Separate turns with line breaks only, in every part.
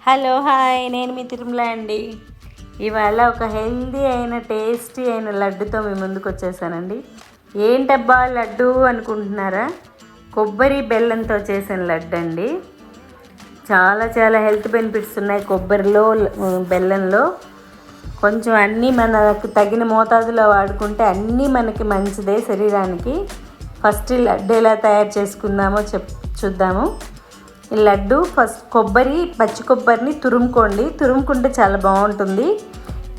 Hello hi, నేను మీ తిరుమల అండి. ఇవాళ ఒక హెల్దీ అయిన టేస్టీ అయిన లడ్డుతో మీ ముందుకు వచ్చేసానండి. ఏంటబ్బా లడ్డు అనుకుంటున్నారా? కొబ్బరి బెల్లంతో చేసిన లడ్డు అండి. చాలా చాలా హెల్త్ బెనిఫిట్స్ ఉన్నాయి కొబ్బరిలో, బెల్లంలో. కొంచెం అన్నీ మనకు తగిన మోతాదులో వాడుకుంటే అన్నీ మనకి మంచిదే శరీరానికి. ఫస్ట్ ఈ లడ్డు ఎలా తయారు చేసుకుందామో చూద్దాము. ఈ లడ్డు ఫస్ట్ పచ్చి కొబ్బరిని తురుముకుంటే చాలా బాగుంటుంది.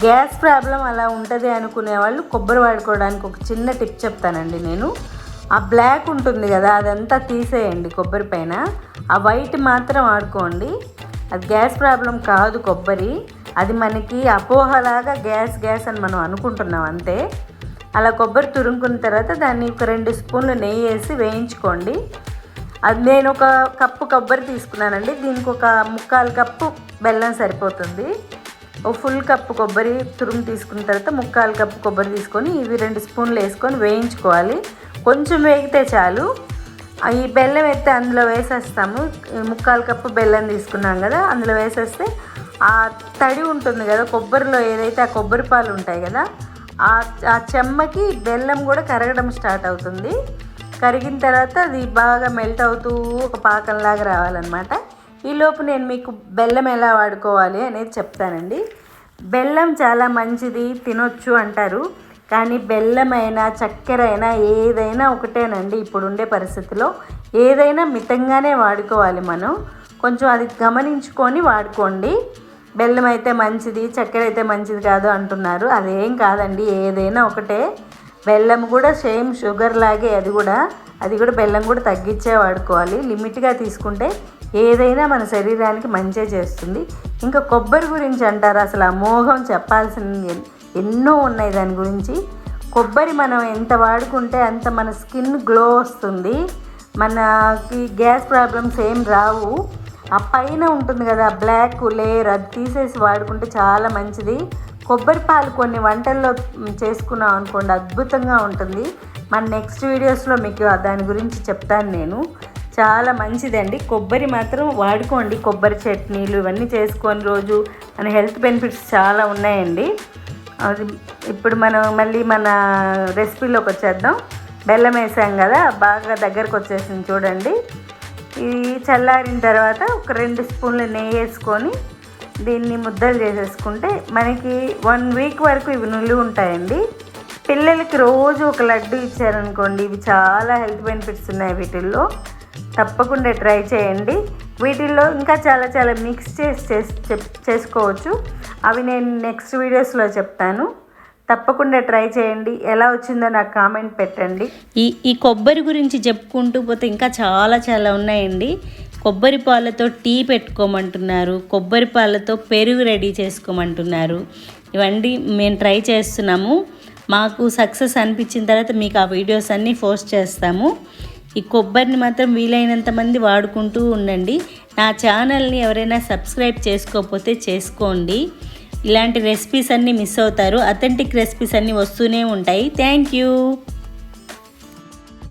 గ్యాస్ ప్రాబ్లం అలా ఉంటుంది అనుకునే వాళ్ళు కొబ్బరి వాడుకోవడానికి ఒక చిన్న టిప్ చెప్తానండి నేను. ఆ బ్లాక్ ఉంటుంది కదా, అదంతా తీసేయండి కొబ్బరి పైన. ఆ వైట్ మాత్రం వాడుకోండి. అది గ్యాస్ ప్రాబ్లం కాదు కొబ్బరి, అది మనకి అపోహలాగా గ్యాస్ అని మనం అనుకుంటున్నాం అంతే. అలా కొబ్బరి తురుముకున్న తర్వాత దాన్ని ఒక 2 స్పూన్లు నెయ్యి వేసి వేయించుకోండి. అది నేను ఒక కప్పు కొబ్బరి తీసుకున్నానండి. దీనికి ఒక 3/4 కప్పు బెల్లం సరిపోతుంది. ఒక ఫుల్ కప్పు కొబ్బరి తురుము తీసుకున్న తర్వాత 3/4 కప్పు కొబ్బరి తీసుకొని ఇవి 2 స్పూన్లు వేసుకొని వేయించుకోవాలి. కొంచెం వేగితే చాలు. ఈ బెల్లం ఎత్తే అందులో వేసేస్తాము. 3/4 కప్పు బెల్లం తీసుకున్నాం కదా, అందులో వేసేస్తే ఆ తడి ఉంటుంది కదా కొబ్బరిలో, ఏదైతే ఆ కొబ్బరి పాలు ఉంటాయి కదా, ఆ చెమ్మకి బెల్లం కూడా కరగడం స్టార్ట్ అవుతుంది. కరిగిన తర్వాత అది బాగా మెల్ట్ అవుతూ ఒక పాకంలాగా రావాలన్నమాట. ఈలోపు నేను మీకు బెల్లం ఎలా వాడుకోవాలి అనేది చెప్తానండి. బెల్లం చాలా మంచిది, తినొచ్చు అంటారు. కానీ బెల్లం అయినా చక్కెర అయినా ఏదైనా ఒకటేనండి. ఇప్పుడుండే పరిస్థితిలో ఏదైనా మితంగానే వాడుకోవాలి మనం. కొంచెం అది గమనించుకొని వాడుకోండి. బెల్లం అయితే మంచిది, చక్కెర అయితే మంచిది కాదు అంటున్నారు. అదేం కాదండి, ఏదైనా ఒకటే. బెల్లం కూడా సేమ్ షుగర్ లాగే, అది కూడా బెల్లం కూడా తగ్గించే వాడుకోవాలి. లిమిట్గా తీసుకుంటే ఏదైనా మన శరీరానికి మంచే చేస్తుంది. ఇంకా కొబ్బరి గురించి అంటారు, అసలు అమోఘం, చెప్పాల్సిన ఎన్నో ఉన్నాయి దాని గురించి. కొబ్బరి మనం ఎంత వాడుకుంటే అంత మన స్కిన్ గ్లో వస్తుంది, మనకి గ్యాస్ ప్రాబ్లమ్స్ ఏం రావు. ఆ పైన ఉంటుంది కదా బ్లాక్ లేయర్, అది తీసేసి వాడుకుంటే చాలా మంచిది. కొబ్బరి పాలు కొన్ని వంటల్లో చేసుకున్నాం అనుకోండి, అద్భుతంగా ఉంటుంది. మన నెక్స్ట్ వీడియోస్లో మీకు దాని గురించి చెప్తాను నేను. చాలా మంచిదండి కొబ్బరి మాత్రం వాడుకోండి. కొబ్బరి చట్నీలు ఇవన్నీ చేసుకొని రోజు మన హెల్త్ బెనిఫిట్స్ చాలా ఉన్నాయండి. అది ఇప్పుడు మనం మళ్ళీ మన రెసిపీలోకి వచ్చేద్దాం. బెల్లం వేసాం కదా, బాగా దగ్గరకు వచ్చేసింది చూడండి. ఇది చల్లారిన తర్వాత ఒక 2 స్పూన్లు నెయ్యి వేసుకొని దీన్ని ముద్దలు చేసేసుకుంటే మనకి 1 వీక్ వరకు ఇవి నిలువ ఉంటాయండి. పిల్లలకి రోజు ఒక లడ్డు ఇచ్చారనుకోండి, ఇవి చాలా హెల్త్ బెనిఫిట్స్ ఉన్నాయి వీటిల్లో. తప్పకుండా ట్రై చేయండి. వీటిల్లో ఇంకా చాలా చాలా మిక్స్ చేసుకోవచ్చు. అవి నేను నెక్స్ట్ వీడియోస్లో చెప్తాను. తప్పకుండా ట్రై చేయండి. ఎలా వచ్చిందో నాకు కామెంట్ పెట్టండి. ఈ కొబ్బరి గురించి చెప్పుకుంటూ పోతే ఇంకా చాలా చాలా ఉన్నాయండి. కొబ్బరి పాలతో టీ పెట్టుకోమంటున్నారు, కొబ్బరి పాలతో పెరుగు రెడీ చేసుకోమంటున్నారు. ఇవన్నీ మేము ట్రై చేస్తున్నాము. మాకు సక్సెస్ అనిపించిన తర్వాత మీకు ఆ వీడియోస్ అన్నీ పోస్ట్ చేస్తాము. ఈ కొబ్బరిని మాత్రం వీలైనంత మంది వాడుకుంటూ ఉండండి. నా ఛానల్ని ఎవరైనా సబ్స్క్రైబ్ చేసుకోకపోతే చేసుకోండి. ఇలాంటి రెసిపీస్ అన్నీ మిస్ అవుతారు. అథెంటిక్ రెసిపీస్ అన్నీ వస్తూనే ఉంటాయి. Thank you.